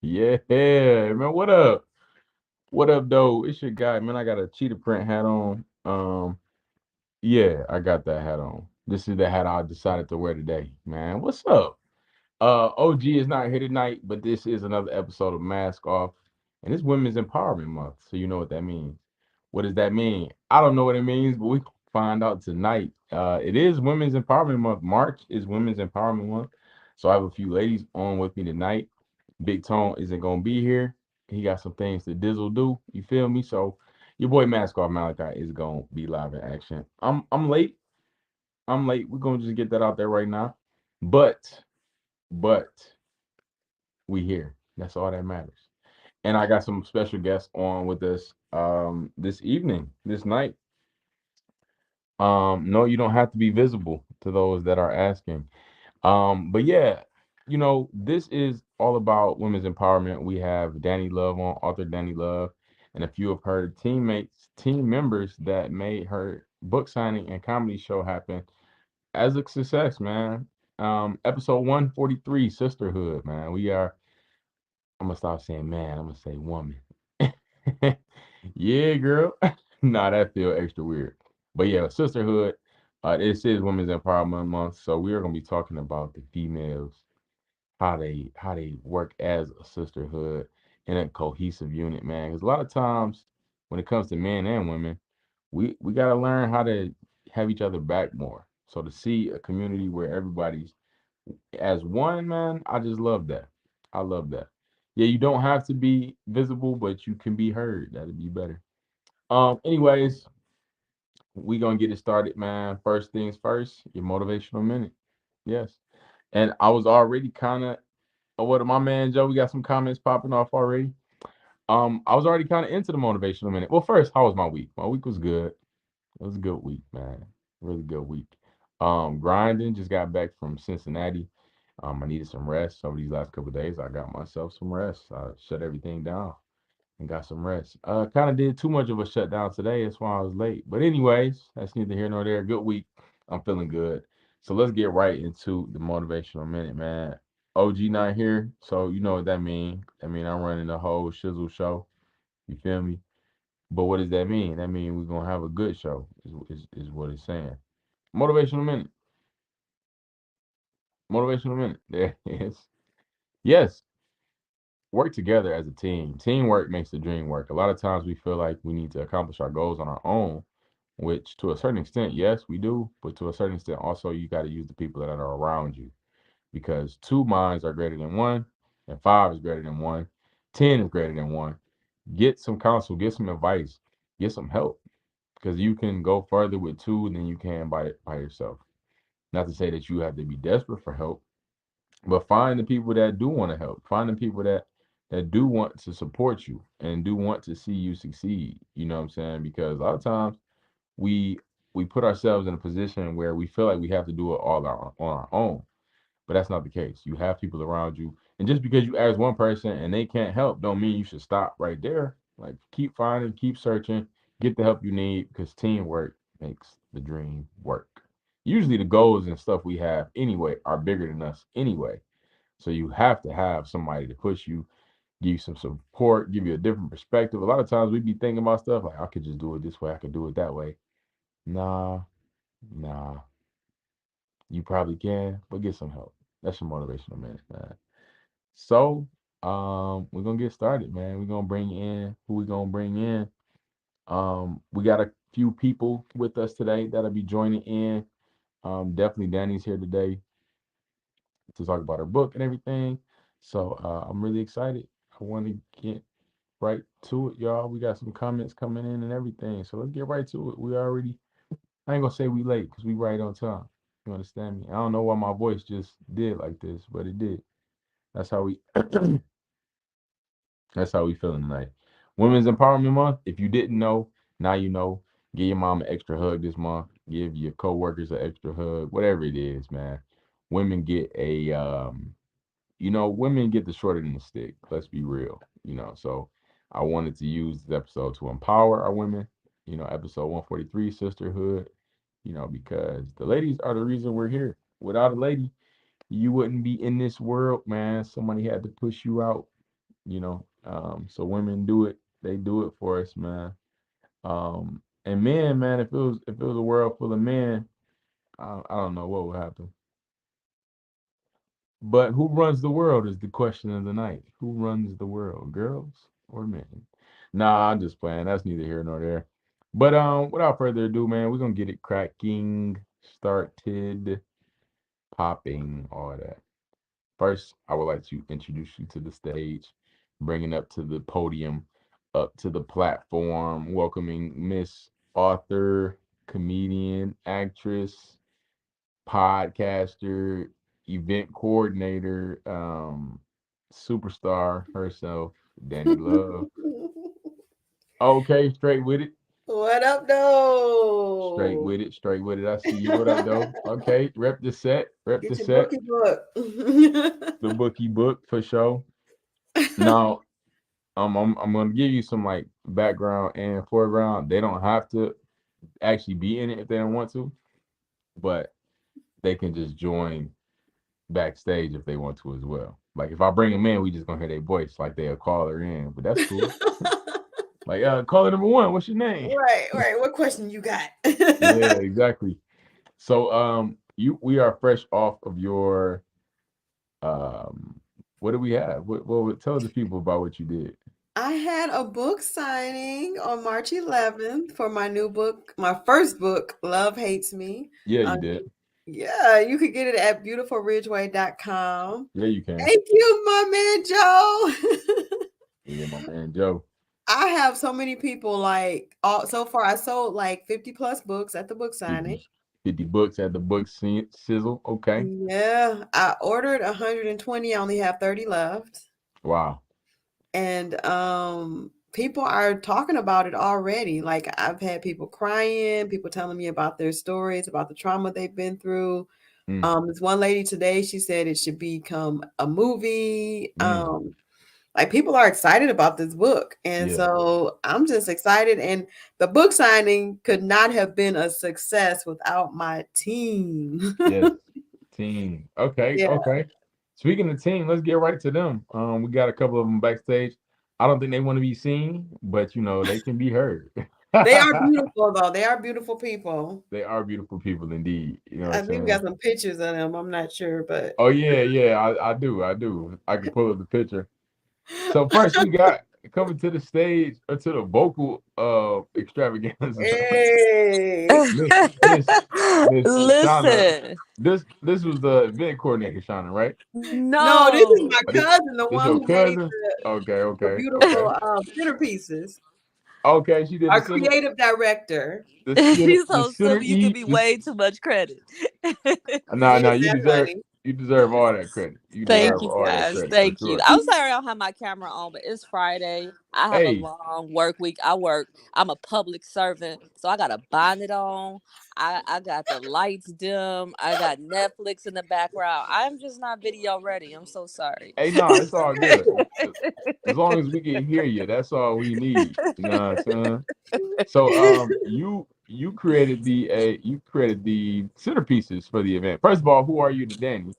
Yeah, man. What up? What up, though? It's your guy, man. I got a cheetah print hat on. Yeah, I got that hat on. This is the hat I decided to wear today, man. What's up? OG is not here tonight, but this is another episode of Mask Off, and it's Women's Empowerment Month, so you know what that means. What does that mean? I don't know what it means, but we find out tonight. It is Women's Empowerment Month. March is Women's Empowerment Month, so I have a few ladies on with me tonight. Big Tone isn't gonna be here. He got some things to dizzle do. You feel me? So your boy Mask Off Malachi is gonna be live in action. I'm late. I'm late. We're gonna just get that out there right now. But we here. That's all that matters. And I got some special guests on with us this evening, this night. No, you don't have to be visible to those that are asking. But yeah, this is all about women's empowerment. We have Dani Luv on, author Dani Luv, and a few of her team members that made her book signing and comedy show happen as a success, man. Episode 143, Sisterhood, man. I'm gonna stop saying man, I'm gonna say woman. Yeah, girl. Nah, that feel extra weird. But yeah, sisterhood. This is Women's Empowerment Month, so we are gonna be talking about the females, how they work as a sisterhood in a cohesive unit, man. Because a lot of times when it comes to men and women, we gotta learn how to have each other back more. So to see a community where everybody's as one, man, I just love that. I love that. Yeah, you don't have to be visible, but you can be heard. That'd be better. Anyways, we gonna get it started, man. First things first, your motivational minute. Yes. And I was already kind of what my man Joe, we got some comments popping off already. I was already kind of into the motivational minute. Well, first, how was my week? My week was good. It was a good week, man. Really good week. Grinding, just got back from Cincinnati. I needed some rest over these last couple of days. I got myself some rest. I shut everything down and got some rest. Kind of did too much of a shutdown today. That's why I was late. But anyways, that's neither here nor there. Good week. I'm feeling good. So let's get right into the motivational minute, man. OG not here, so you know what that mean. I mean I'm running the whole shizzle show. You feel me? But what does that mean? That means we're gonna have a good show. Is what it's saying. Motivational minute. Motivational minute. There it is. Yes, work together as a team. Teamwork makes the dream work. A lot of times we feel like we need to accomplish our goals on our own, which to a certain extent, yes, we do. But to a certain extent, also, you got to use the people that are around you because two minds are greater than one, and five is greater than one, 10 is greater than one. Get some counsel, get some advice, get some help because you can go further with two than you can by yourself. Not to say that you have to be desperate for help, but find the people that do want to help. Find the people that do want to support you and do want to see you succeed. You know what I'm saying? Because a lot of times we we put ourselves in a position where we feel like we have to do it all on our own. But that's not the case. You have people around you. And just because you ask one person and they can't help don't mean you should stop right there. Like keep finding, keep searching, get the help you need because teamwork makes the dream work. Usually the goals and stuff we have anyway are bigger than us anyway. So you have to have somebody to push you, give you some support, give you a different perspective. A lot of times we be thinking about stuff like I could just do it this way, I could do it that way. Nah, nah. You probably can, but get some help. That's your motivational minute, man. So, we're gonna get started, man. We're gonna bring in who we gonna bring in. We got a few people with us today that'll be joining in. Definitely Danny's here today to talk about her book and everything. So, I'm really excited. I want to get right to it, y'all. We got some comments coming in and everything. So let's get right to it. I ain't gonna say we late because we right on time. You understand me? I don't know why my voice just did like this, but it did. That's how we that's how we feeling tonight. Women's Empowerment Month. If you didn't know, now you know. Give your mom an extra hug this month. Give your coworkers an extra hug. Whatever it is, man. Women get a women get the short end of the stick. Let's be real. So I wanted to use this episode to empower our women. Episode 143, Sisterhood. Because the ladies are the reason we're here. Without a lady, you wouldn't be in this world, man. Somebody had to push you out. you know. So women do it. They do it for us, man. And men, man, if it was a world full of men, I don't know what would happen. But who runs the world is the question of the night. Who runs the world, girls or men? Nah, I'm just playing. That's neither here nor there. But without further ado, man, we're gonna get it cracking, started, popping, all that. First, I would like to introduce you to the stage, bringing up to the podium, up to the platform, welcoming Miss Author, comedian, actress, podcaster, event coordinator, superstar herself, Dani Luv. Okay, straight with it. What up, Straight though? with it. Straight with it. I see you. What up, though? Okay, rep the set. Rep the Get your set. bookie book. The bookie book for sure. Now, I'm gonna give you some like background and foreground. They don't have to actually be in it if they don't want to, but they can just join backstage if they want to as well. Like if I bring them in, we just gonna hear their voice, like they'll call her in, but that's cool. Like, caller number one, what's your name? Right, right. What question you got? Yeah, exactly. So, we are fresh off of your, what do we have? Tell the people about what you did. I had a book signing on March 11th for my new book, my first book, Love Hates Me. Yeah, you Um, did. yeah, you could get it at beautifulridgeway.com. Yeah, you can. Thank you, my man Joe. Yeah, my man Joe. I have so many people like all so far. I sold like 50 plus books at the book signing. 50, 50 books at the book sizzle. Okay. Yeah, I ordered 120. I only have 30 left. Wow. And people are talking about it already. Like I've had people crying, people telling me about their stories, about the trauma they've been through. Mm, This one lady today, she said it should become a movie. mm, Like people are excited about this book. And yeah. so I'm just excited. And the book signing could not have been a success without my team. Yes. Team. Okay. Yeah, Okay. Speaking of team, let's get right to them. We got a couple of them backstage. I don't think they want to be seen, but they can be heard. they are beautiful though. They are beautiful people. They are beautiful people indeed. You know what I I'm think we saying? got some pictures of them. I'm not sure, but Oh yeah, yeah. I do. I do. I can pull up the picture. So first we got coming to the stage or to the vocal extravaganza. hey, Miss Miss Miss Shauna. Listen, This was the event coordinator, Shauna, right? no, this is no. my Oh, cousin, the this one your who made cousin? Okay, the okay, okay. beautiful centerpieces. Okay, she did the Our center, creative director. She's the so simple. You give centerpiece. me This way too much credit. She nah, nah, is that funny. you deserve all that credit. You Thank deserve you, all that guys. credit for Thank you. sure. I'm sorry I don't have my camera on, but it's Friday. I have a Hey, long work week. I work. I'm a public servant, so I got a bonnet on. I got the lights dim. I got Netflix in the background. I'm just not video ready. I'm so sorry. hey, nah, it's all good. As long as we can hear you, that's all we need. You know what I'm saying? So, you created the centerpieces for the event. First of all, who are you to Danny?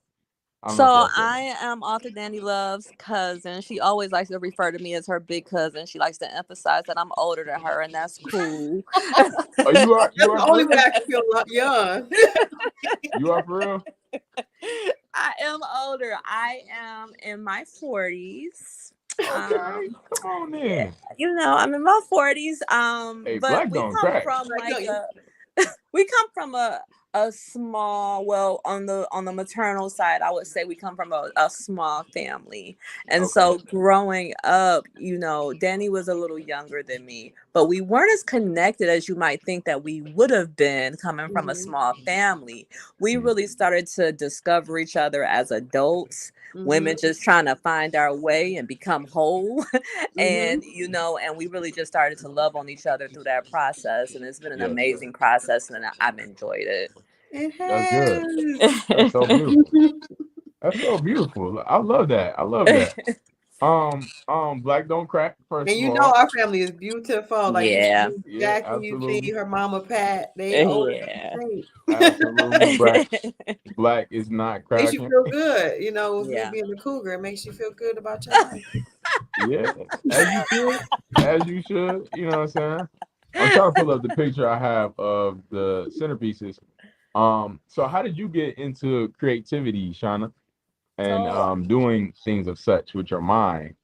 I don't So know if y'all said that. I am author Dani Love's cousin. She always likes to refer to me as her big cousin. She likes to emphasize that I'm older than her, and that's cool. Oh, you That's are the for only way real? I can feel young. You are for real? I am older. I am in my 40s. Okay, come on Yeah, then. I'm in my 40s. Hey, But black we don't come crack. from Like, no, like we come from a small, well, on the maternal side, I would say we come from a small family. And Okay. so growing up, Danny was a little younger than me, but we weren't as connected as you might think that we would have been coming from a mhm, small family. We Mm, really started to discover each other as adults, mhm, women just trying to find our way and become whole. mhm. And we really just started to love on each other through that process, and it's been an yes, amazing process, and I've enjoyed it. It that's good. has. That's so beautiful. That's so beautiful. I love that. I love that. Black don't crack. First And of you know all, our family is beautiful. Like you Yeah. see yeah, Jackie, you see absolutely, her mama Pat. They older Yeah. than absolutely. you Black is not makes you cracking. feel good. With me Yeah. being a cougar, it makes you feel good about your life. Yeah, as you should, as you should. You know what I'm saying? I'm trying to pull up the picture I have of the centerpieces. So how did you get into creativity, Shauna, and So doing things of such with your mind?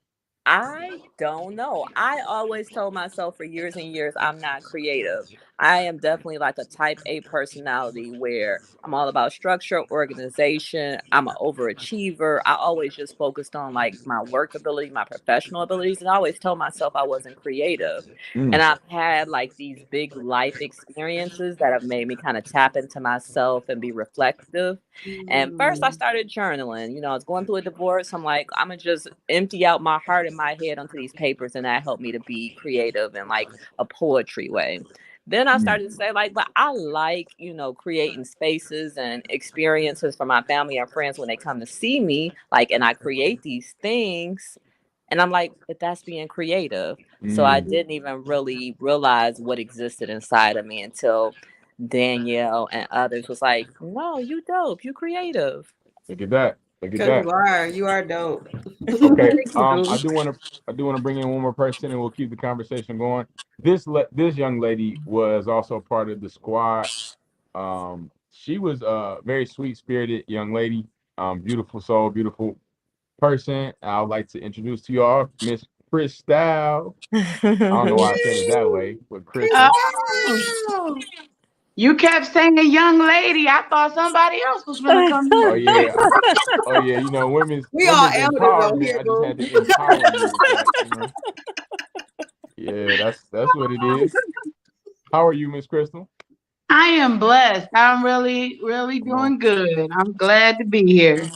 I don't know. I always told myself for years and years I'm not creative. I am definitely like a type A personality where I'm all about structure, organization. I'm an overachiever. I always just focused on like my work ability, my professional abilities, and I always told myself I wasn't creative. And Mm, I've had like these big life experiences that have made me kind of tap into myself and be reflective. And first, I Mm. started journaling. I was going through a divorce. I'm like, I'm gonna just empty out my heart and my head onto these papers, and that helped me to be creative in like a poetry way. Then I mm, started to say, like, but I like, creating spaces and experiences for my family and friends when they come to see me, like, and I create these things. And I'm like, but that's being creative. So I mm. didn't even really realize what existed inside of me until Danielle and others was like, no, you dope, you creative. Look at that. Look at Cause that. you are dope. Okay. Thank you, I boo. do want to bring in one more person, and we'll keep the conversation going. This young lady was also part of the squad. She was a very sweet spirited young lady. Beautiful soul, beautiful person. I would like to introduce to you all Miss Crystal. I don't know why I said it that way, but Crystal. Oh, you kept saying a young lady. I thought somebody else was gonna come Oh in. yeah, oh yeah. We all Women's elders on empowerment. here, I just boo. had to empower you with that. Yeah, that's what it is. How are you, Miss Crystal? I am blessed. I'm really, really Come on, doing good. I'm glad to be here.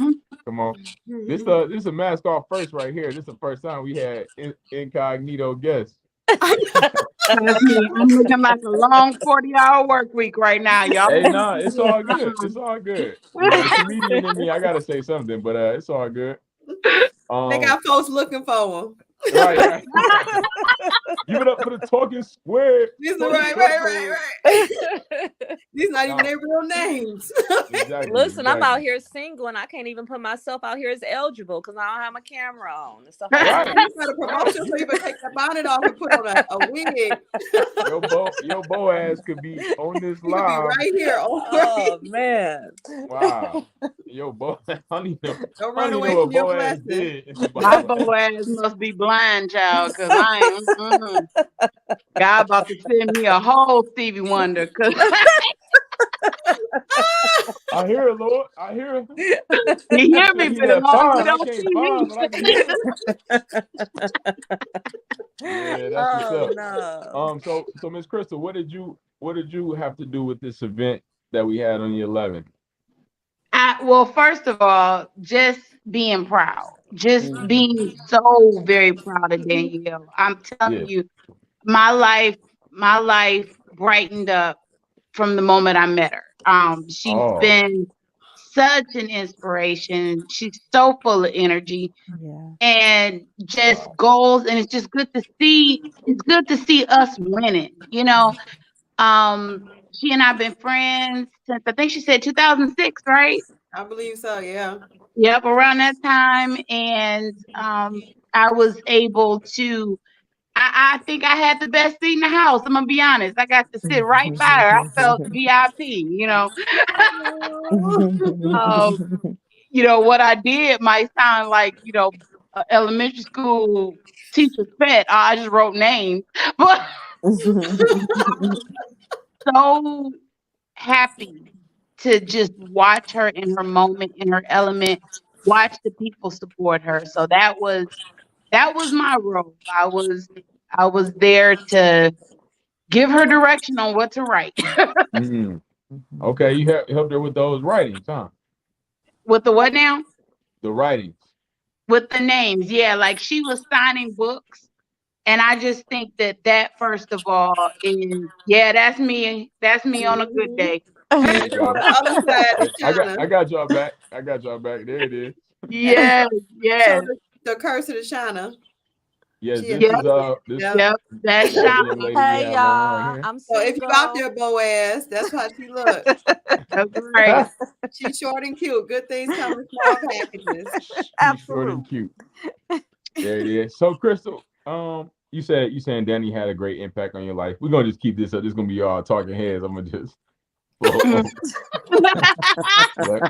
come on. This is a mask off first right here. This is the first time we had incognito guests. Trust me, I'm looking like a long 40-hour work week right now. Y'all Hey, better nah, be it's here. all good. It's all good. The comedian in me, I gotta say something, but it's all good. They Um, got folks looking for them. right, right, right. Give it up for the talking square. These are Talking right. These not even Nah, their real names. exactly, Listen, I'm out exactly. here single and I can't even put myself out here as eligible because I don't have my camera on. It's a whole Right, You mess. got a right. promotion, so you better take the bonnet off and put on a wig. Your Boaz could be on this You could be live. right here. Right. Oh man. Wow. Yo, Bo, I don't even know, Don't I run don't even away know from what your Boaz blessing. did in the My Bible. Boaz must be blind, child, because I ain't. God about to send me a whole Stevie Wonder. Cause I hear it, Lord. I hear it. you He hear said me, he but as that long as fine, it I don't can't see find, me. but I can hear it. Yeah, that's what's Oh up. no. So Miss Crystal, what did you have to do with this event that we had on the 11th? Well, first of all, just being proud, just Mhm. being so very proud of Danielle. I'm telling Yeah. you, my life, my life brightened up from the moment I met her. She's Oh, been such an inspiration. She's so full of energy Yeah. and just wow. goals, and it's just good to see. It's good to see us winning. She and I've been friends since I think she said 2006, right? I believe so, yeah. Yep, around that time. And I was able to, I think I had the best seat in the house. I'm going to be honest. I got to sit right by her. I felt VIP. Um, what I did might sound like, elementary school teacher's pet. I just wrote names. But so happy to just watch her in her moment, in her element, watch the people support her. So that was my role. I was there to give her direction on what to write. Mm. Okay, you helped her with those writings, huh? With the what now? The writings. With the names. Yeah, like she was signing books. And I just think that first of all is, yeah, that's me. That's me on a good Mhm. day. Hey, There you look on go. the other side is China. I got y'all back. I got y'all back. There it is. Yes, Show yes, the curse of the China. Yes, She this yep, is admitted. this Yep. yep. That's the other young Shauna. lady we Hey have on right y'all, here. I'm So if you out single. there, Boaz, that's how she look. That's right. She's short and cute. Good things come in small packages. She's short and Absolutely. cute. There it is. So, Crystal, you saying Danny had a great impact on your life. We're gonna just keep this up. This is gonna be all talking heads. I'm gonna just flow. Like,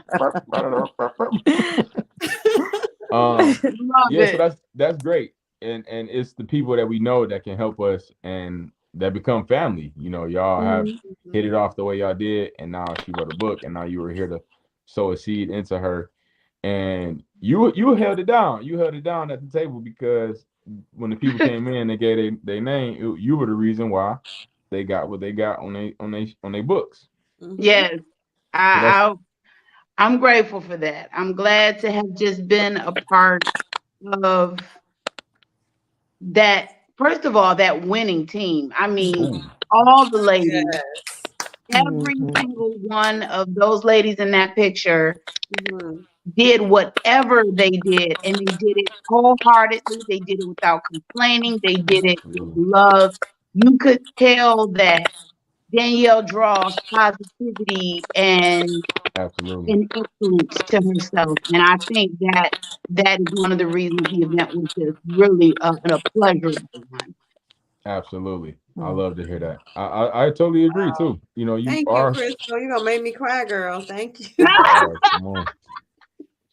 um, Love yeah. So it. that's great, and it's the people that we know that can help us and that become family. You know, y'all have Mhm. hit Mhm. it off the way y'all did, and now she wrote a book, and now you were here to sow a seed into her, and you held it down. You held it down at the table because when the people came in, they gave their name. You were the reason why they got what they got on they books. Mhm. Yes, So that's I, I'm grateful for that. I'm glad to have just been a part of that. First of all, that winning team. I mean, ooh, all the ladies, Yes. every Mhm. single one of those ladies in that picture Mhm. did whatever they did, and they did it wholeheartedly. They did it without complaining. They did it with absolutely, love. You could tell that Danielle draws positivity absolutely, and excellence to herself, and I think that that is one of the reasons the event was just really a pleasurable one. absolutely. I Mhm. love to hear that. I totally agree too. You know, you Thank you, are. Crystal. You gonna make me cry, girl. Thank you. Come on,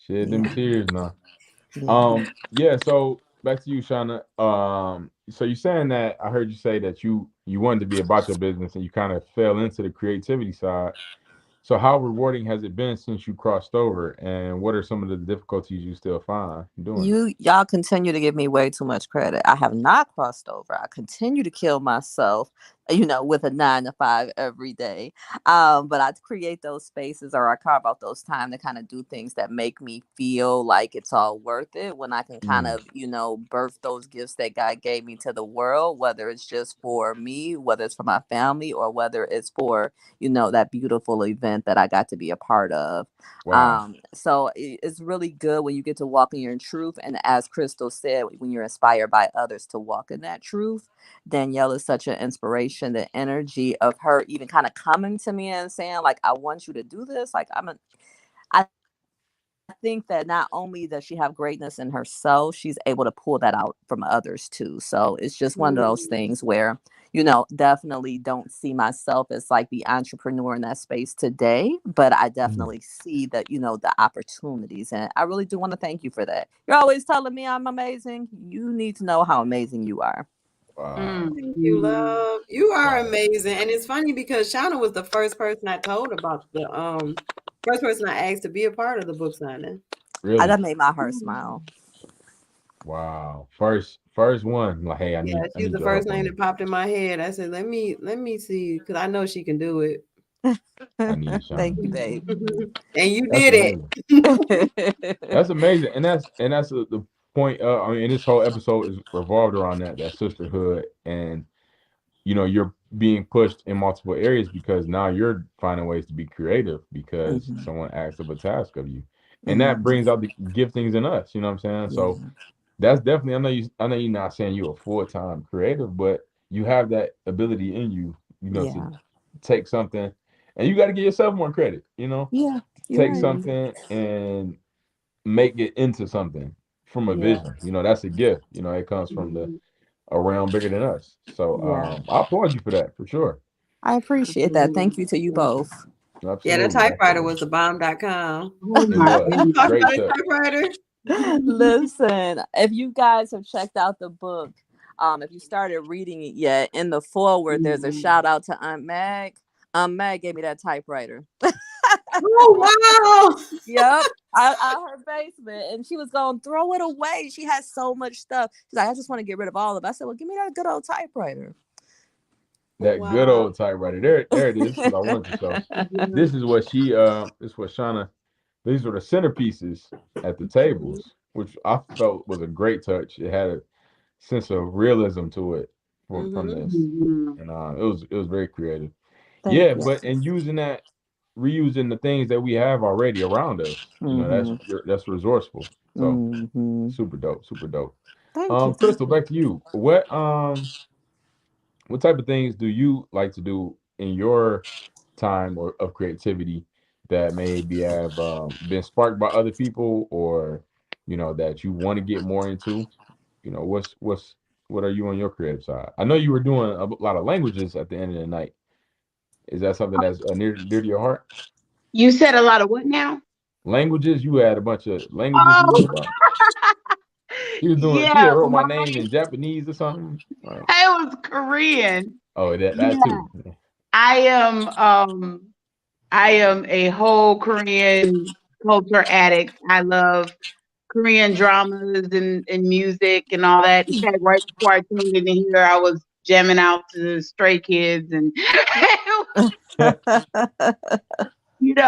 shed them Yeah. tears now. Yeah. Yeah, so back to you, Shauna. So you're saying that I heard you say that you wanted to be about your business and you kind of fell into the creativity side. So how rewarding has it been since you crossed over, and what are some of the difficulties you still find doing it? Y'all continue to give me way too much credit. I have not crossed over. I continue to kill myself, with a 9 to 5 every day. But I create those spaces or I carve out those time to kind of do things that make me feel like it's all worth it when I can kind Mm, of, birth those gifts that God gave me to the world, whether it's just for me, whether it's for my family, or whether it's for, that beautiful event that I got to be a part of. wow. So it's really good when you get to walk in your truth. And as Crystal said, when you're inspired by others to walk in that truth, Danielle is such an inspiration. The energy of her even kind of coming to me and saying, like, I want you to do this. Like, I think that not only does she have greatness in herself, she's able to pull that out from others too. So it's just one of those Mhm. things where, definitely don't see myself as like the entrepreneur in that space today, but I Mm, definitely see that, the opportunities. And I really do want to thank you for that. You're always telling me I'm amazing. You need to know how amazing you are. wow. Thank you, Mhm. love. You are Wow. amazing. And it's funny because Shauna was the first person I told about the first person I asked to be a part of the book signing. Really? That made my heart smile. Wow. First one. Like, hey, Yeah, I she's need the your first help on name this. that popped in my head. I said, let me see, because I know she can do it. I need Thank Shauna. you, babe. And you That's did it. amazing. That's amazing, and that's the point. I mean, this whole episode is revolved around that sisterhood, and you're being pushed in multiple areas because now you're finding ways to be creative because Mhm. someone asked of a task of you, and that Mhm. brings out the giftings in us. You know what I'm saying? So Yeah. that's definitely. I know you're not saying you're a full-time creative, but you have that ability in you. To Yeah. take something, and you got to give yourself more credit. Yeah. You're Take right. Mhm. something and make it into something from a Yeah. vision. That's a gift. It comes from the Mhm. a realm bigger than us. So Yeah. I applaud you for that for sure. I appreciate that. Thank you to you both. Yeah, the Absolutely, typewriter absolutely. was the bomb.com. Oh It my was You talk goodness. about great a touch. typewriter? Listen, if you guys have checked out the book, if you started reading it yet, in the forward, there's a Mhm. shout out to Aunt Mag. Aunt Mag gave me that typewriter. Oh wow. Yep. Out her basement, and she was gonna throw it away. She has so much stuff. She's like, I just want to get rid of all of it. I said, well, give me that good old typewriter. That good Wow. old typewriter. There it is. Because I wanted to show. Yeah. This is what this is what Shauna. These were the centerpieces at the Mhm. tables, which I felt was a great touch. It had a sense of realism to it from Mhm. this, Mhm. and it was very creative. Thank Yeah, you. but and using that, reusing the things that we have already around us, Mm-hmm. that's resourceful. So Mm-hmm. super dope, super dope. Thank you. Thank Crystal, you. back to you. What type of things do you like to do in your time or of creativity that maybe have been sparked by other people or that you want to get more into? what are you on your creative side? I know you were doing a lot of languages at the end of the night. Is that something that's near to your heart? You said a lot of what now? Languages, you had a bunch of languages you knew Oh, about. She was doing. She yeah, had wrote my name mine. in Japanese or something. Right. It was Korean. Oh, that Yeah, too. I am. I am a whole Korean culture addict. I love Korean dramas and music and all that. In fact, right before I tuned in here, I was jamming out to Stray Kids and and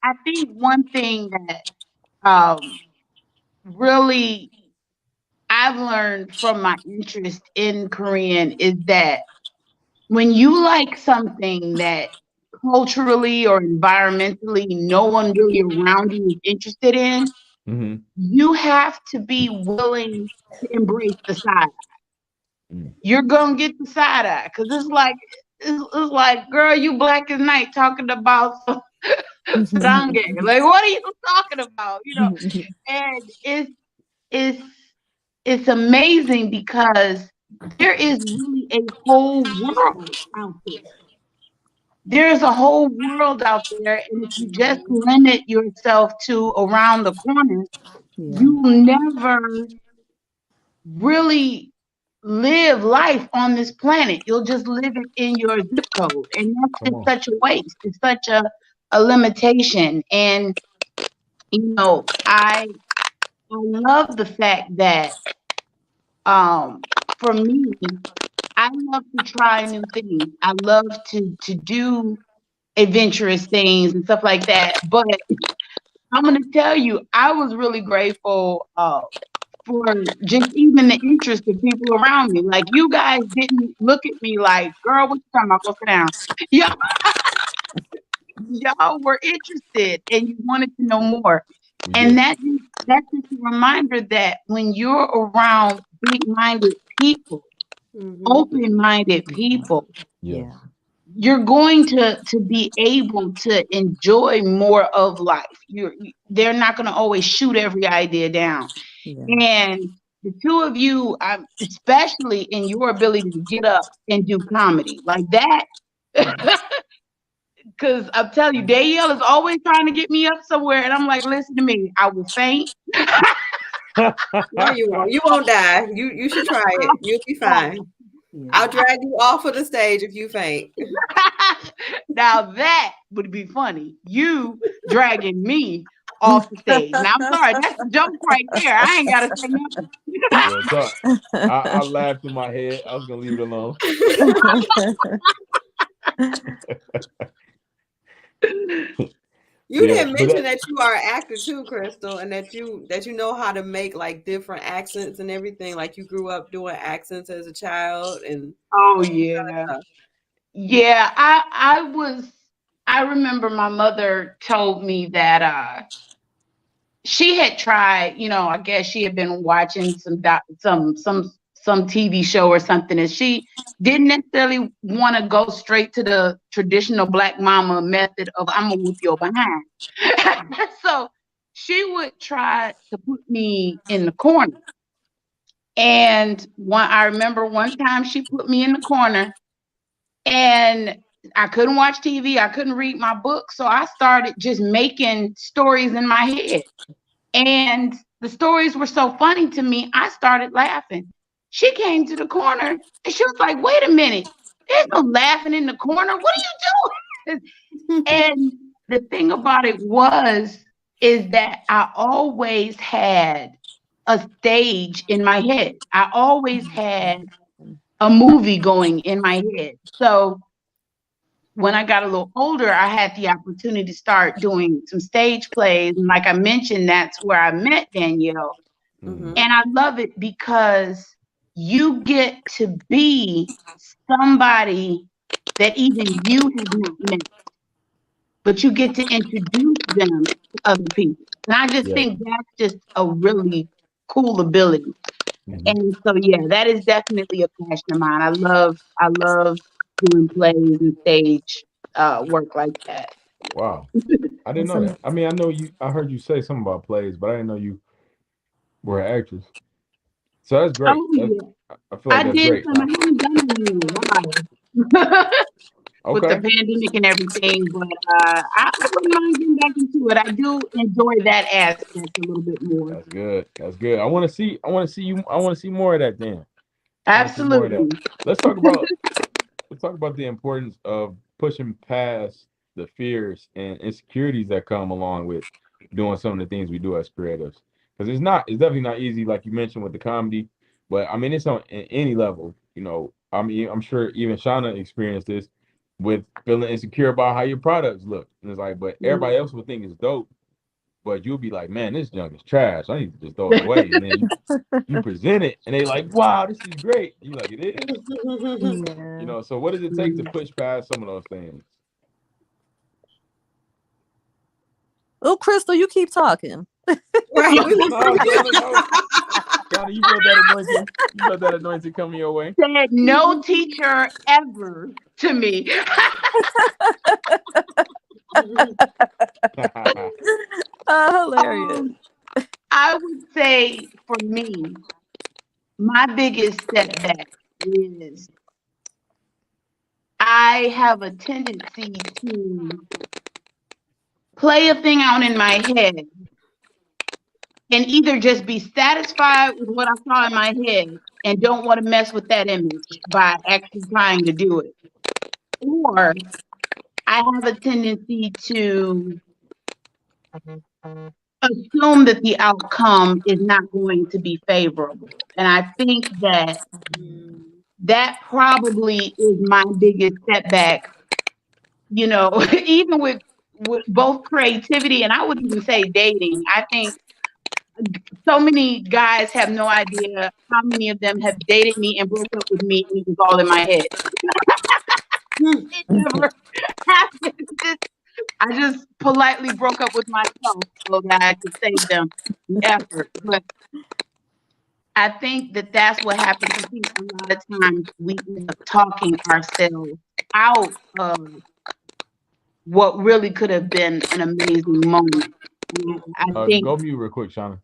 I think one thing that um really I've learned from my interest in Korean is that when you like something that culturally or environmentally no one really around you is interested in, Mm-hmm. you have to be willing to embrace the side. Mm. You're gonna get the side eye because it's like, girl, you black as night talking about some sarangue. Like, what are you talking about? And it's it's amazing because there is really a whole world out there. There's a whole world out there, and if you just limit yourself to around the corner, Yeah. you'll never really live life on this planet. You'll just live it in your zip code. And that's Come just on. such a waste. It's such a limitation. And, I love the fact that for me, I love to try new things. I love to do adventurous things and stuff like that. But I'm gonna tell you, I was really grateful for just even the interest of people around me. Like you guys didn't look at me like, girl, what you talking about? Go sit down. Y'all, y'all were interested and you wanted to know more. We And did. that's just a reminder that when you're around big-minded people, Mm-hmm. open-minded people, Yes. Yeah. you're going to be able to enjoy more of life. They're not going to always shoot every idea down. Yeah. And the two of you, especially in your ability to get up and do comedy like that, because I'm telling you, Danielle is always trying to get me up somewhere, and I'm like, listen to me, I will faint. No, you won't. You won't die. You should try it. You'll be fine. I'll Yeah. drag you off of the stage if you faint. Now that would be funny. You dragging me off the stage. Now I'm sorry, that's a joke right there. I ain't gotta say nothing. Well, so I laughed in my head. I was gonna leave it alone. You Yeah, didn't but mention that you are an actor too, Crystal, and that you know how to make like different accents and everything. Like you grew up doing accents as a child and Oh all that kind of yeah. stuff. Yeah, I remember my mother told me that she had tried, I guess she had been watching some TV show or something, and she didn't necessarily want to go straight to the traditional black mama method of I'm gonna whoop your behind. So she would try to put me in the corner. And I remember one time she put me in the corner and I couldn't watch TV, I couldn't read my book, so I started just making stories in my head. And the stories were so funny to me, I started laughing. She came to the corner and she was like, wait a minute, there's no laughing in the corner. What are you doing? And the thing about it is that I always had a stage in my head. I always had a movie going in my head. So when I got a little older, I had the opportunity to start doing some stage plays. And like I mentioned, that's where I met Danielle. mm, Mm-hmm. And I love it because you get to be somebody that even you have not met, but you get to introduce them to other people. And I just yes. think that's just a really cool ability. Hmm. And so yeah, that is definitely a passion of mine. I love doing plays and stage work like that. Wow. I didn't That's know am- that. I mean, I know you. I heard you say something about plays, but I didn't know you were an actress. So that's great. Oh That's, yeah, I feel like I that's did great. some. I haven't done it in a while with the Okay, pandemic and everything, but I wouldn't mind getting back into it. I do enjoy that aspect a little bit more. that's good. That's good. I want to see. I want to see you. I want to see more of that. Then I want to see more of that. Absolutely. Let's talk about the importance of pushing past the fears and insecurities that come along with doing some of the things we do as creatives. Because it's definitely not easy, like you mentioned with the comedy. But I mean, it's on any level. I mean, I'm sure even Shauna experienced this with feeling insecure about how your products look. And it's like, but everybody else would think it's dope, but you'll be like, man, this junk is trash. I need to just throw it away. And then you present it, and they like, wow, this is great. And you like, it is. Yeah. So what does it take to Mm. push past some of those things? Oh, Crystal, you keep talking. Right. We No, listen I'm to chilling. No, Shauna, you felt that anointing. You felt that anointing coming your way. Said no teacher ever to me. you. Oh, hilarious. um, I would say for me, my biggest setback is I have a tendency to play a thing out in my head and either just be satisfied with what I saw in my head and don't want to mess with that image by actually trying to do it. Or I have a tendency to assume that the outcome is not going to be favorable. And I think that that probably is my biggest setback, even with both creativity and I would even say dating. I think so many guys have no idea how many of them have dated me and broke up with me and it was all in my head. It never happened. I just politely broke up with myself so that I could save them the effort. But I think that that's what happens. I think a lot of times we end up talking ourselves out of what really could have been an amazing moment. And I think Go mute real quick, Shauna.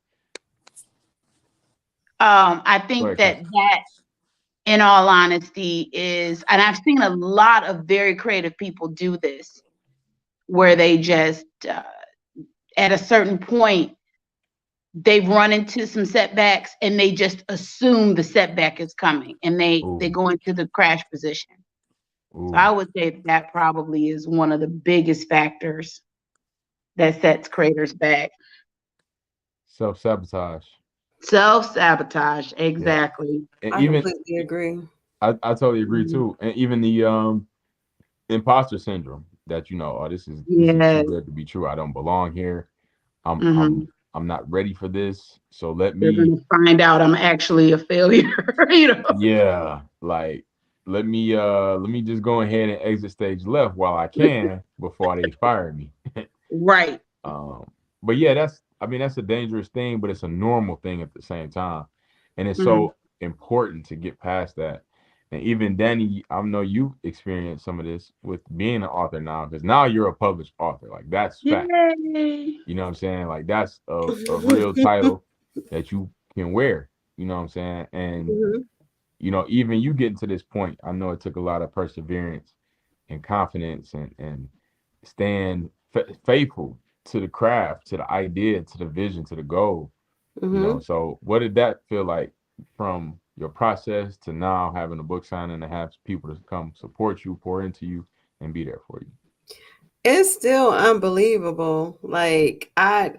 I Go think ahead, Chris. that in all honesty is, and I've seen a lot of very creative people do this, where they just at a certain point they've run into some setbacks and they just assume the setback is coming and they Ooh, go into the crash position. So ooh, I would say that probably is one of the biggest factors that sets creators back. self-sabotage. Self-sabotage, Yeah, exactly. and I even completely agree. I totally agree Mhm. too. And even the imposter syndrome that oh, this is too Yes. good to be true. I don't belong here. I'm I'm Hmm. I'm not ready for this. So let They're me gonna find out I'm actually a failure, yeah, like let me just go ahead and exit stage left while I can before they fire me. Right. Um, but yeah, I mean that's a dangerous thing, but it's a normal thing at the same time. And it's Mm. so important to get past that. And even Danny, I know you experienced some of this with being an author now, because now you're a published author. Like that's fact. Yay. You know what I'm saying? Like that's a real title that you can wear. You know what I'm saying? And Mhm. even you getting to this point, I know it took a lot of perseverance and confidence and staying faithful to the craft, to the idea, to the vision, to the goal. Mhm. So what did that feel like from your process to now having a book signing and have people to come support you, pour into you, and be there for you? It's still unbelievable. Like I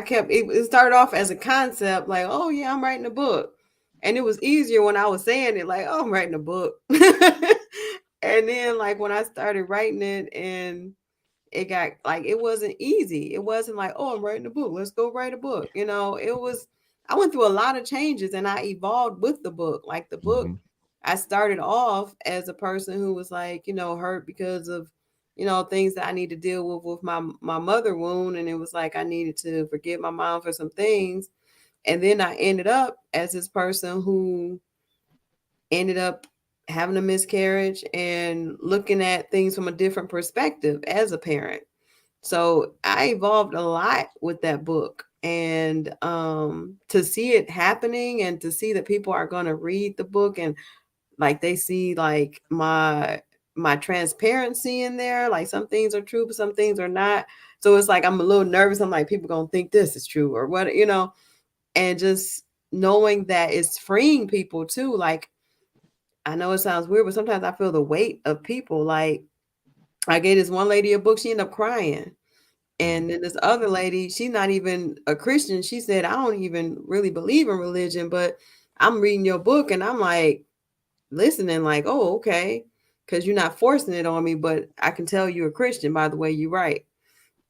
kept it started off as a concept, like, oh yeah, I'm writing a book. And it was easier when I was saying it, like, oh, I'm writing a book. And then like when I started writing it and it got like it wasn't easy. It wasn't like, oh, I'm writing a book. Let's go write a book. It was I went through a lot of changes and I evolved with the book. Like the book, Mm-hmm. I started off as a person who was like, hurt because of, things that I need to deal with my mother wound. And it was like I needed to forgive my mom for some things. And then I ended up as this person who ended up having a miscarriage and looking at things from a different perspective as a parent. So I evolved a lot with that book. and to see it happening and to see that people are going to read the book and like they see like my transparency in there, like some things are true but some things are not. So it's like I'm a little nervous. I'm like, people gonna think this is true or what, and just knowing that it's freeing people too. Like, I know it sounds weird, but sometimes I feel the weight of people. Like, I gave this one lady a book, she ended up crying. Mm, And then this other lady, she's not even a Christian. She said, I don't even really believe in religion, but I'm reading your book and I'm like listening, like, oh, okay. Because you're not forcing it on me, but I can tell you're a Christian by the way you write.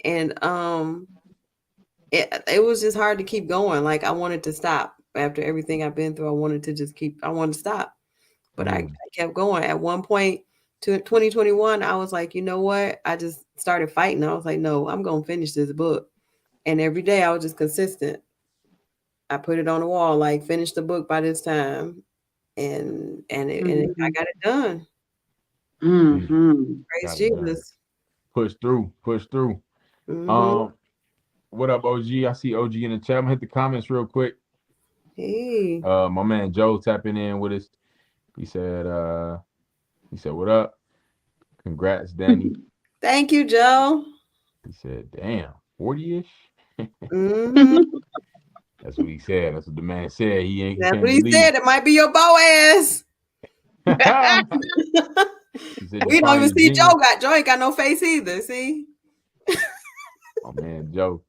And it was just hard to keep going. Like I wanted to stop after everything I've been through. I wanted to stop. But I mm, kept going. At one point to 2021, I was like, you know what? I just started fighting. I was like, no, I'm gonna finish this book. And every day I was just consistent. I put it on the wall, like finish the book by this time. I Mhm. got it done. mm. Mhm. Praise Got it done. Jesus. Push through. Push through. Mm-hmm. Um, what up, OG? I see OG in the chat. I'm gonna hit the comments real quick. Hey. My man Joe tapping in with us. He said, uh, he said, what up? Congrats, Danny. Thank you, Joe. He said, damn, 40-ish. Mm-hmm. That's what he said. That's what the man said. He That's what can't he believe said. It might be your bow ass. it. He said you We don't even find your see genius. Joe ain't got no face either. See? Oh man, Joe.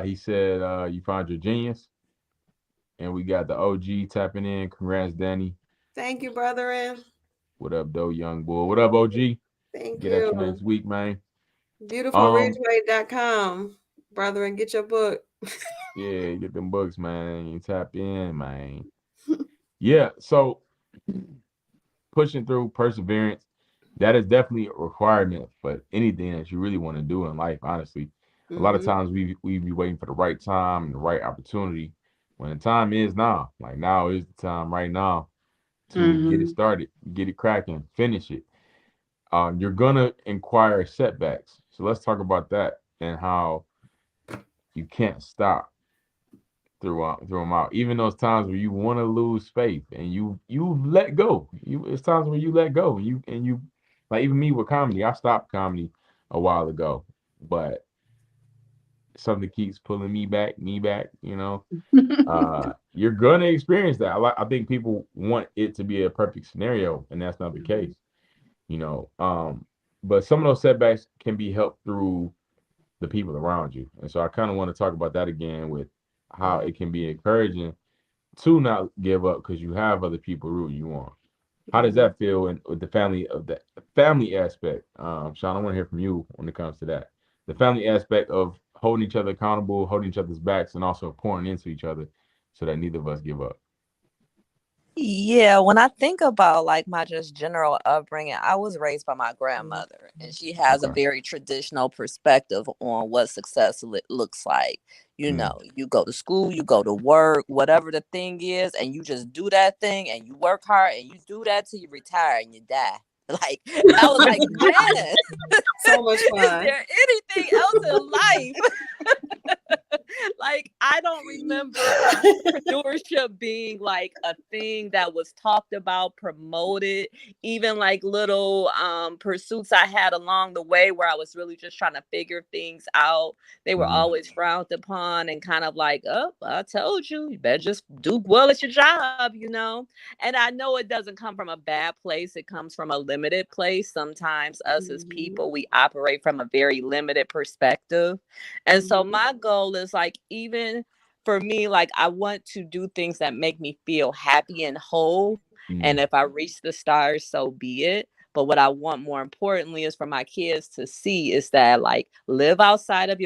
He said you found your genius. And we got the OG tapping in. Congrats, Danny. Thank you, brethren. What up, though, young boy? What up, OG? Thank Get at you. you next week, man. Um, Beautifulridgeway.com. Brethren, get your book. yeah, get them books, man. You tap in, man. Yeah, so pushing through perseverance, that is definitely a requirement for anything that you really want to do in life, honestly. A lot of Mm-hmm. times we be waiting for the right time and the right opportunity when the time is now. Like now is the time right now to get it Mhm. started, get it cracking, finish it. You're gonna inquire setbacks. So let's talk about that and how you can't stop through them out. Even those times where you want to lose faith and you let go. It's times where you let go and you like even me with comedy. I stopped comedy a while ago, but something keeps pulling me back. You're gonna experience that. I think people want it to be a perfect scenario, and that's not the Mm-hmm. case. You know, um, but some of those setbacks can be helped through the people around you, and so I kind of want to talk about that again with how it can be encouraging to not give up because you have other people rooting you on. How does Mm-hmm. that feel in, with the family of the family aspect? Sean, I want to hear from you when it comes to that. The family aspect of holding each other accountable, holding each other's backs, and also pouring into each other so that neither of us give up. Yeah, when I think about like my just general upbringing, I was raised by my grandmother, and she has a Okay. very traditional perspective on what success looks like. You Mm. know, you go to school, you go to work, whatever the thing is, and you just do that thing and you work hard and you do that till you retire and you die. Like, I was like, man, So much is fun. there anything else in life? Like, I don't remember entrepreneurship being like a thing that was talked about, promoted, even like little pursuits I had along the way where I was really just trying to figure things out. They were Hmm. always frowned upon and kind of like, oh, I told you, you better just do well at your job. And I know it doesn't come from a bad place, it comes from a limited place. Sometimes us as Mm-hmm. people, we operate from a very limited perspective. And so Mm-hmm. my goal is like, even for me, like I want to do things that make me feel happy and whole. And Mm. if I reach the stars, so be it. But what I want more importantly is for my kids to see is that like live outside of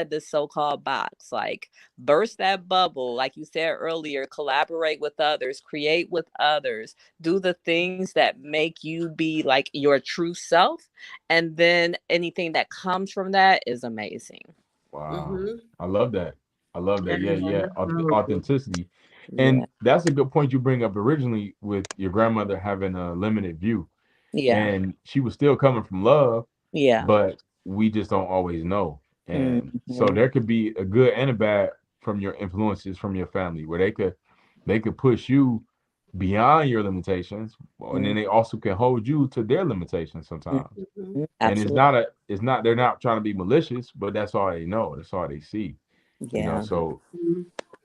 this so-called box. Like burst that bubble, like you said earlier, collaborate with others, create with others, do the things that make you be like your true self. And then anything that comes from that is amazing. Wow. Mm-hmm. I love that. I love that. Yeah, Yeah, yeah. that's powerful. Authenticity. Yeah. And that's a good point you bring up originally with your grandmother having a limited view. Yeah. And she was still coming from love, Yeah. but we just don't always know. And so there could be a good and a bad from your influences from your family, where they could push you beyond your limitations, and then they also can hold you to their limitations sometimes. Mhm. And it's Absolutely. not a it's not they're not trying to be malicious, but that's all they know. That's all they see. Yeah. So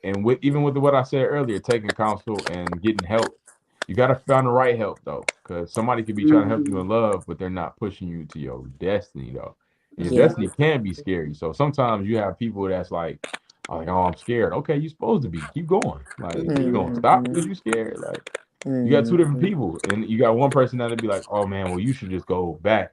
and with even with what I said earlier, taking counsel and getting help, you got to find the right help though, because somebody could be trying to help you in love, but they're not pushing you to your destiny though. And your Yeah. destiny can be scary. So sometimes you have people that's like, oh, I'm scared. Okay, you're supposed to be. Keep going. Like, you Mhm. gonna stop because you're scared. Like, you got two different Mhm. people, and you got one person that'll be like, oh man, well you should just go back.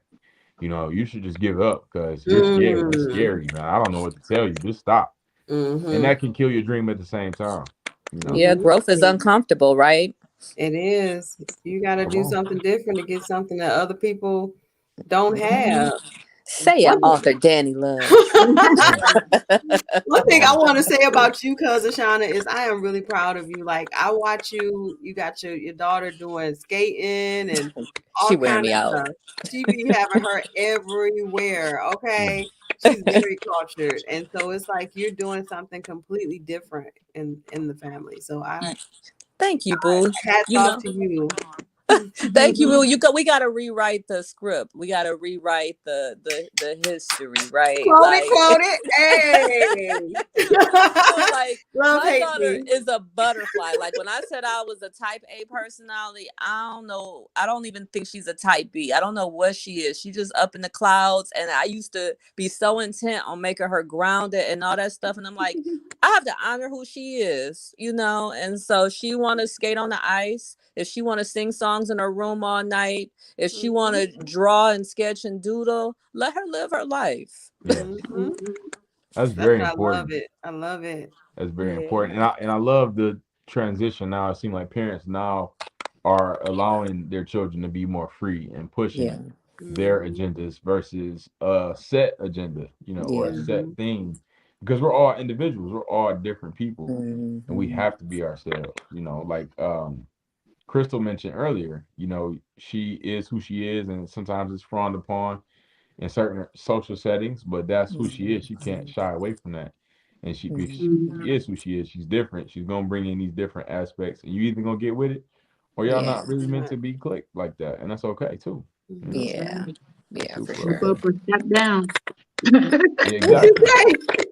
You should just give up because you're scared. It's Mhm. scary, man. I don't know what to tell you. Just stop, and Mhm. that can kill your dream at the same time. You know. Yeah, Mhm. growth is uncomfortable, right? It is. You got to Come do on. something different to get something that other people don't Mhm. have. Say it, One author Dani Luv. Mm, one come thing I on. want to say about you, cousin Shauna, is I am really proud of you. Like I watch you. You got your daughter doing skating and She all wear kind me of out. stuff. She be having her everywhere. Mm, Okay, she's very cultured, and so it's like you're doing something completely different in the family. So Thank you, boo. hats You off know, to you. thank you, boo. We gotta rewrite the script. We gotta rewrite the history, right? Quote it, Like quote it. Hey. like Love my hate daughter me. is a butterfly. Like when I said I was a type A personality, I don't know. I don't even think she's a type B. I don't know what she is. She just up in the clouds. And I used to be so intent on making her grounded and all that stuff. And I'm like, I have to honor who she is, And so she want to skate on the ice. If she want to sing songs in her room all night, if she want Mhm. to draw and sketch and doodle, let her live her life. yeah, Mhm. that's That's very I love important. it. I love it. That's very Yeah. important, and I love the transition now. It seems like parents now are allowing their children to be more free and pushing Yeah. their Mhm. agendas versus a set agenda, or a Yeah. set Mhm. thing, because we're all individuals, we're all different people, and we Mhm. have to be ourselves. Like Crystal mentioned earlier, she is who she is, and sometimes it's frowned upon in certain social settings, but that's who she is. She can't Mhm. shy away from that. And Mhm. she is who she is. She's different. She's gonna bring in these different aspects, and you either gonna get with it, or y'all Yeah. not really meant Right. to be clicked like that, and that's okay too. You know, Mhm. That's Yeah. right. Yeah, for super Step sure. okay. up or step down. Yeah, What you exactly. say?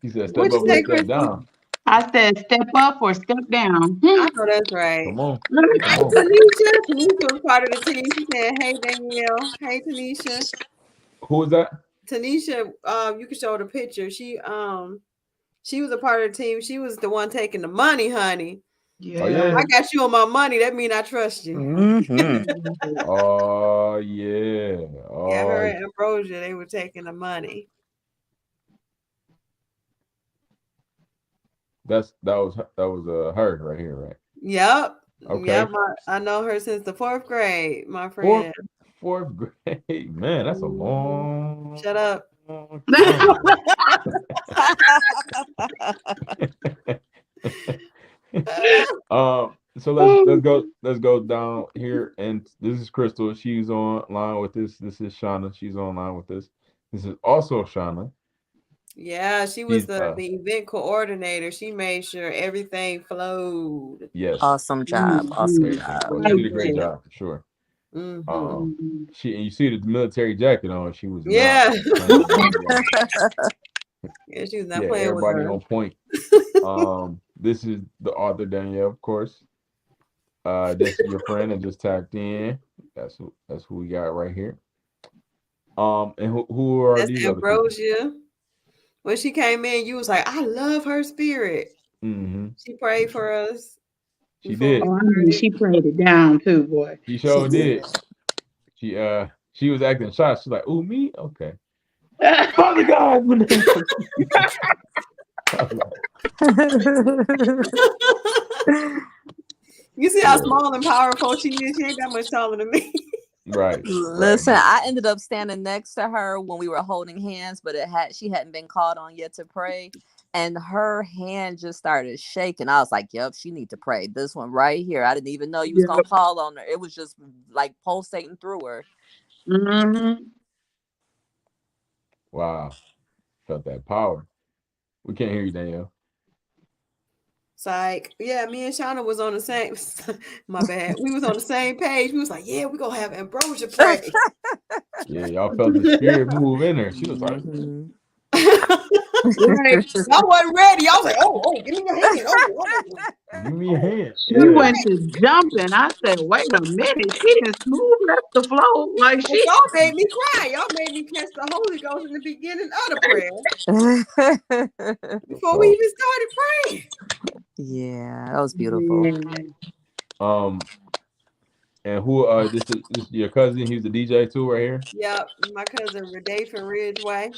He said, "Step What you up or say, step Crystal? down." I said step up or step down. I know that's right. Come on, come Hey, on. Tanisha was part of the team. She said, "Hey, Danielle. Hey, Tanisha. Who is that? Tanisha, you can show the picture. She was a part of the team. She was the one taking the money, honey. Oh Yeah. yeah. I got you on my money. That mean I trust you." Hmm. Oh yeah. Yeah, her Oh, and Ambrosia, they were taking the money. that was her right here, right? Yep. Okay. Yep. I know her since the fourth grade, my Fourth friend. fourth grade. Man, that's a Mhm. long Shut up. time. So let's go down here, and this is Crystal. She's online with this. This is Shauna. She's online with this. This is also Shauna. Yeah, she was She's the event coordinator. She made sure everything flowed. yes, Awesome job. Awesome Mhm. everything. job. Well, she Right did a great there. job for sure. Mm-hmm. Um, Mhm. she and you see the military jacket on. She was not Yeah. playing around, y'all. Yeah, she was not Yeah, playing with everybody her. on point. This is the author Danielle, of course. Just your friend and just tapped in. That's who we got right here. And who are That's these other people? Ambrosia. When she came in, you was like, I love her spirit. Mm-hmm. She prayed for us She before we did. Oh, I mean, started. she played it down too, boy. She She sure did. did. She was acting shy. She's like, "Ooh, me? Okay." Father God, when they- You see how yeah, small and powerful she is? She ain't that much taller than me. right, right. Listen, I ended up standing next to her when we were holding hands, but she hadn't been called on yet to pray. And her hand just started shaking. I was like, yep, she need to pray. This one right here. I didn't even know you was Yeah. gonna call on her. It was just like pulsating through her. Hmm. Wow. Felt that power. We can't hear you, Danielle. Psych. Yeah, me and Shauna was on the same. My bad. We was on the same page. We was like, yeah, we gonna have Ambrosia pray. Yeah, y'all felt the spirit move in her. She was like, Mhm. Right. Y'all wasn't ready. Y'all was like, oh, give me your hand. Oh, oh. give me a hand. She Yeah. went to jumping. I said, wait a minute. She didn't smooth left the flow like And she. y'all made me cry. Y'all made me catch the Holy Ghost in the beginning of the prayer before we So even started praying. Yeah, that was beautiful. Man. um and who this your cousin, he's the DJ too right here. Yep, my cousin Redathan Ridgeway.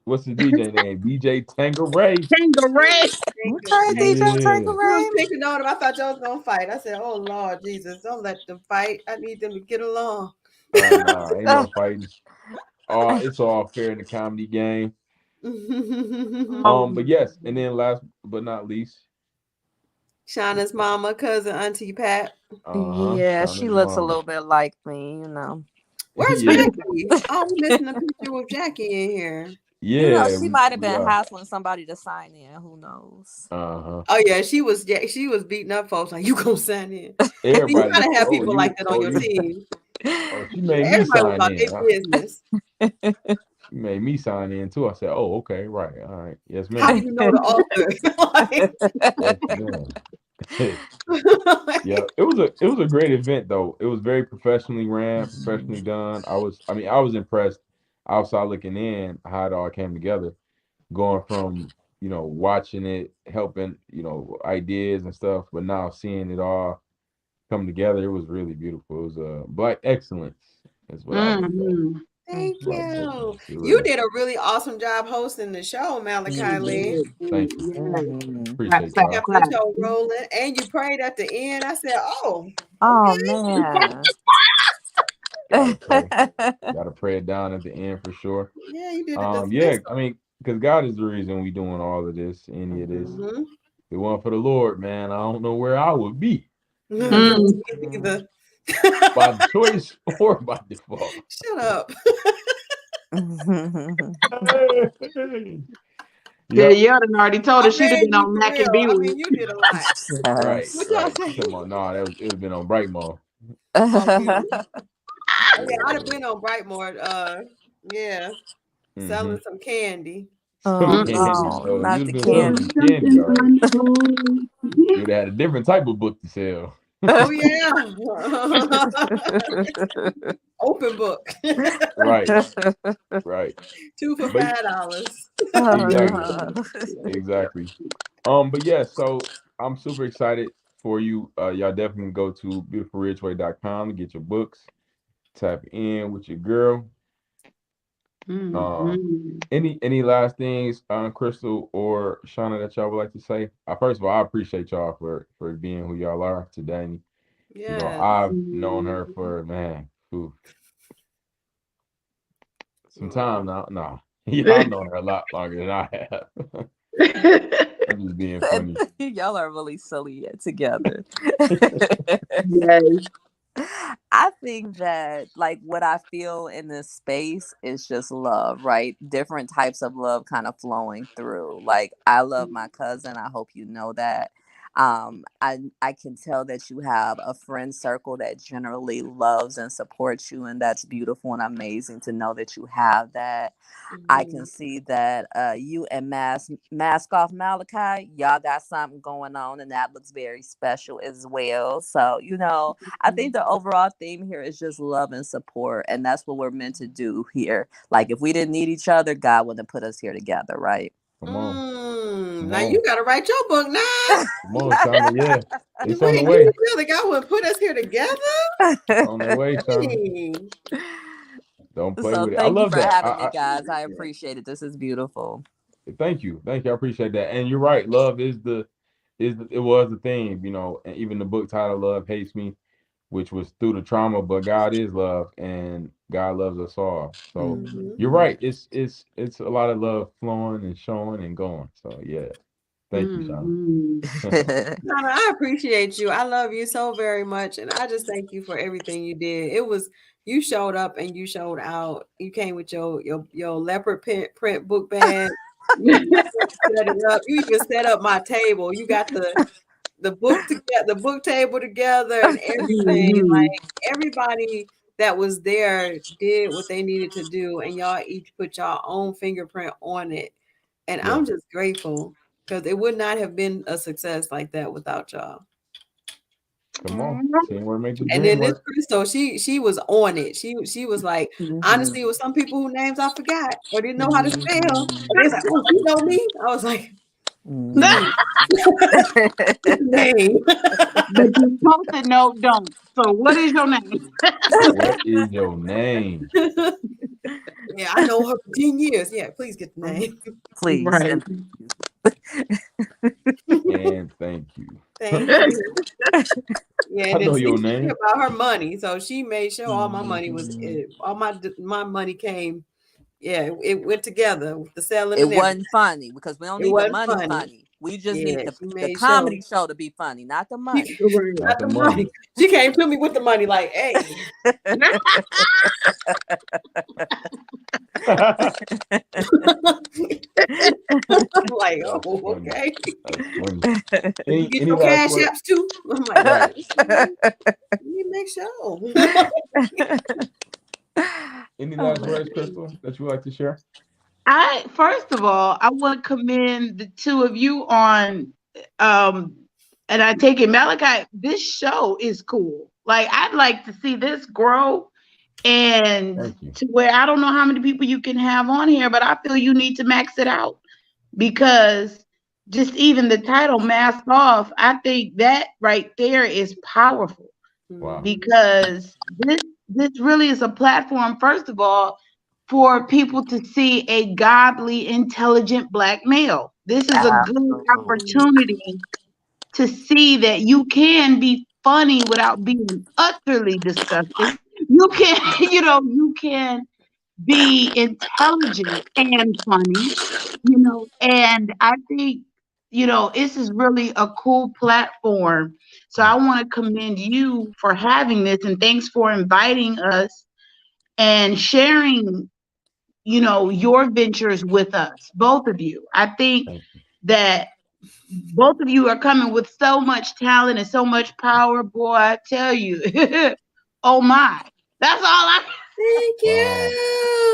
What's his DJ name? DJ Tangeray. Kangaroo. Okay, Tangeray. DJ Yeah. You was Tanqueray. picking on him. I thought y'all was gonna fight. I said, "Oh Lord Jesus, don't let them fight. I need them to get along." Nah, ain't no fighting. It's all fair in the comedy game. But yes, and then last but not least, Shauna's mama, cousin, Auntie Pat. Yeah, she Shauna's looks a mama. little bit like me. Where's Yeah, Jackie? Oh, we missing a picture with Jackie in here. yeah, She might have we been are. hassling somebody to sign in. Who knows? Uh-huh. Oh yeah, she was. Yeah, she was beating up folks like you gonna sign in. See, you Everybody was, gotta have people like that on oh your you, team. oh she made me Everybody was sign about in. their business. She made me sign in too. I said, oh, okay, right, all right, yes, How do ma'am, you know the author? Like, yes, ma'am. Yeah, it was a great event though. It was very professionally ran, professionally done. I was impressed outside looking in how it all came together. Going from, watching it, helping, ideas and stuff, but now seeing it all come together, it was really beautiful. It was black excellence is what I would say. Mm-hmm. Thank Black you. excellence. It You really did a really awesome job hosting the show, She Malachi Lee. did. thank you. Yeah. Mhm. Clap, Appreciate clap, y'all. Kept the clap. show rolling, and you prayed at the end. I said, "Oh, Oh okay." man. Gotta pray. Gotta pray it down at the end for sure. Yeah, you did it Yeah, dismissal. I mean, because God is the reason we doing all of this, any of this. Mhm. Mm-hmm. If it weren't for the Lord, man, I don't know where I would be. Mm. Me Mhm. neither. By choice or by default. Shut up. Yeah, Yep. y'all done already told I her she'd have begged been you on for Mac and real. B I with. mean, you did a lot. Right, What Yes. y'all right. You say? talking about, nah, it would have been on Brightmore. Oh, yeah. Oh, yeah, I'd have Yeah. been on Brightmore. Yeah, Mm-hmm. selling some candy. Some Oh candy. no, So not you'd the have been selling candy. Doing some candy, something all right. uncool. You would have had a different type of book to sell. Oh yeah, open book. Right, right. Two for But $5. exactly, exactly. But yeah, so I'm super excited for you. Y'all definitely go to beautifulridgeway.com to get your books. Tap in with your girl. Uh, Mm-hmm. any last things, Crystal or Shauna, that y'all would like to say? First of all, I appreciate y'all for being who y'all are today. Yes. I've known her for, man, some time now. No, y'all known her a lot longer than I have. I'm just being funny. Y'all are really silly together. Yes. I think that like what I feel in this space is just love, right? Different types of love kind of flowing through. Like I love my cousin. I hope you know that. I can tell that you have a friend circle that generally loves and supports you, and that's beautiful and amazing to know that you have that. I can Mhm. see that you and Mask Off Malachi, y'all got something going on, and that looks very special as well. So, I think the overall theme here is just love and support, and that's what we're meant to do here. Like, if we didn't need each other, God wouldn't have put us here together, right? Come on, come Now you on, gotta write your book now. come on, Shauna. Yeah, If it's we on the didn't need way. each other, God would put us here together. It's on the way, Shauna. Dang. Don't play So, with it. I thank you love for that. having me, guys. I appreciate it. This is beautiful. Thank you, thank you. I appreciate that. And you're right. Love it was the theme, and even the book title, "Love Hates Me," which was through the trauma, but God is love, and God loves us all. So Mhm. you're right. It's a lot of love flowing and showing and going. So yeah, thank you, Shauna. Mm-hmm. Nana, I appreciate you. I love you so very much, and I just thank you for everything you did. you showed up and you showed out. You came with your leopard print book bag. Set it up. You even set up my table. You got the book together, the book table together, and everything. Mhm. Like everybody that was there did what they needed to do, and y'all each put y'all own fingerprint on it. And Yeah. I'm just grateful because it would not have been a success like that without y'all. Come on. Teamwork make the And dream then this work. Crystal, she was on it. She was like, Mhm. honestly, it was some people whose names I forgot or didn't know how to spell. They was like, oh, you know me? I was like, Mhm. please, name. But you're supposed to know don't. So what is your name? What is your name? Yeah, I know her for 10 years. Yeah, please get the name. Please. Right. And And thank you. Thank you. Yeah, I and then know see, your she name. about her money, so she made sure all my money was Mhm. all my money came. Yeah, it went together with the selling It and everything. wasn't funny because we don't It need the wasn't money funny. funny. We just need Yeah, she the made sure. comedy show to be funny, not the She, money. Right. Not not the the money. money. She came to me with the money, like, hey, That's like, oh, funny. okay. That's funny. Did you get Any your last cash word? apps too? I'm like, Right. let me make sure. Any Oh last man. words, Crystal, that you would like to share? I first of all, I want to commend the two of you on um and I take it Malachi, this show is cool. Like I'd like to see this grow and Thank you. to where I don't know how many people you can have on here, but I feel you need to max it out because just even the title Mask Off, I think that right there is powerful Wow. Mhm. because this really is a platform, first of all, for people to see a godly, intelligent black male. This is a good Absolutely. opportunity to see that you can be funny without being utterly disgusting. You can, you can be intelligent and funny, and I think, this is really a cool platform. So I want to commend you for having this and thanks for inviting us and sharing, your ventures with us, both of you. I think Thank you. that both of you are coming with so much talent and so much power, boy. I tell you, oh my, that's all I. Thank Wow.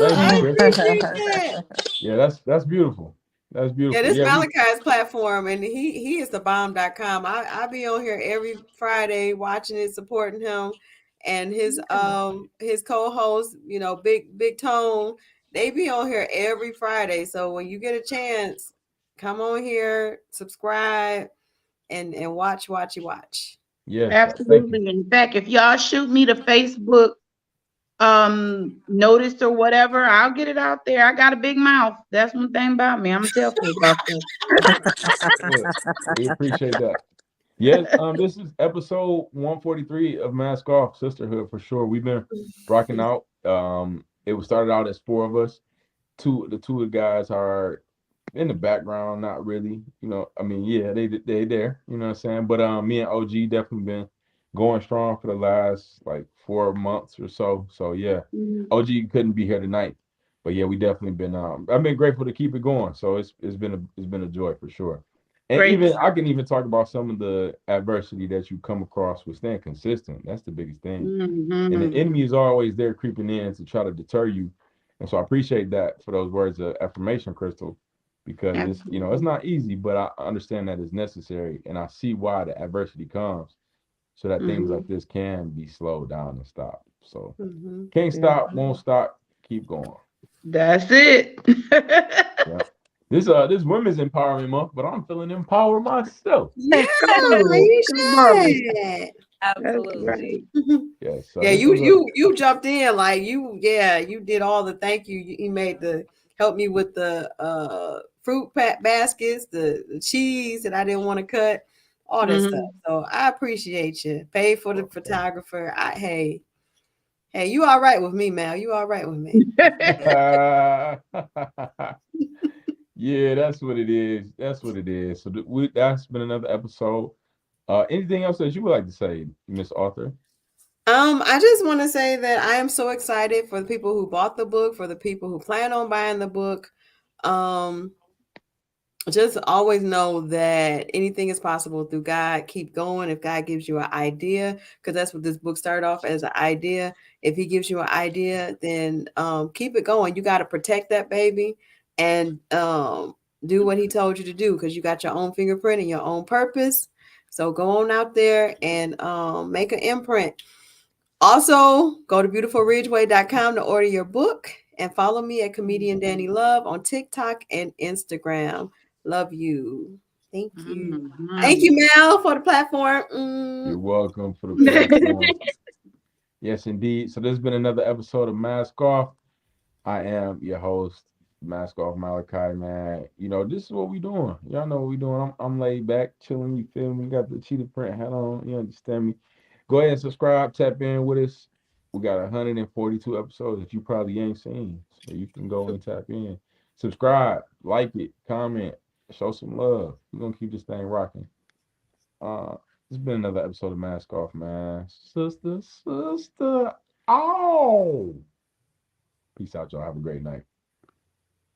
you. Thank you, I Chris. appreciate that. Yeah, that's beautiful. That's Yeah, beautiful. this Yeah, we Malachi's platform, and he is the bomb.com. I be on here every Friday watching it, supporting him, and his co-host, Big Tone. They be on here every Friday. So when you get a chance, come on here, subscribe, and watch. yes, thank you. Absolutely. In fact, if y'all shoot me the Facebook notice or whatever, I'll get it out there. I got a big mouth. That's one thing about me. I'm gonna tell folks about Good. We appreciate that. Yes, this is episode 143 of Mask Off Sisterhood for sure. We've been rocking out. It was started out as four of us. The two of the guys are in the background, not really. I mean, yeah, they there. You know what I'm saying? But me and OG definitely been going strong for the last like 4 months or so. So yeah, stuff. OG couldn't be here tonight, but yeah, we definitely been. I've been grateful to keep it going. So it's been a joy for sure. And Great. even I can even talk about some of the adversity that you come across with staying consistent. That's the biggest thing. And the Mm-hmm. enemy is always there creeping in to try to deter you. And so I appreciate that for those words of affirmation, Crystal, because it's Absolutely. not easy, but I understand that it's necessary, and I see why the adversity comes, so that things Mm-hmm. like this can be slowed down and stopped. So Hmm. can't stop, won't stop, keep going. That's it. Yeah. This Women's Empowerment Month, but I'm feeling empowered myself. Yeah, Come on. you Come on. should. That's Absolutely. right. Yes. So Yeah, this you was a you you jumped in like you did all the thank you. You made the help me with the fruit baskets, the cheese that I didn't want to cut, all that stuff. Mm-hmm. So I appreciate you. Paid for the well, thank photographer. Hey, you all right with me, Mal? You all right with me? you. Yeah, that's what it is. That's what it is. So that's been another episode. Anything else that you would like to say, Miss Arthur? I just want to say that I am so excited for the people who bought the book, for the people who plan on buying the book. Um, just always know that anything is possible through God. Keep going. If God gives you an idea, because that's what this book started off as, an idea. If He gives you an idea, then keep it going. You got to protect that baby and do what He told you to do, because you got your own fingerprint and your own purpose. So go on out there and make an imprint. Also, go to beautifulridgeway.com to order your book and follow me at Comedian Dani Luv on TikTok and Instagram. Love you. Thank you. Thank Mhm. you, Mel, for the platform. You're welcome for the platform. Yes, indeed. So this has been another episode of Mask Off. I am your host, Mask Off Malachi, man. You know, this is what we doing. Y'all know what we doing. I'm laid back, chilling, you feel me? Got the cheetah print hat on, you understand me? Go ahead and subscribe, tap in with us. We got 142 episodes that you probably ain't seen. So you can go and tap in. Subscribe, like it, comment, show some love. We're gonna keep this thing rocking. Uh, it's been another episode of Mask Off, man. Sister, sister. Oh. Peace out, y'all. Have a great night.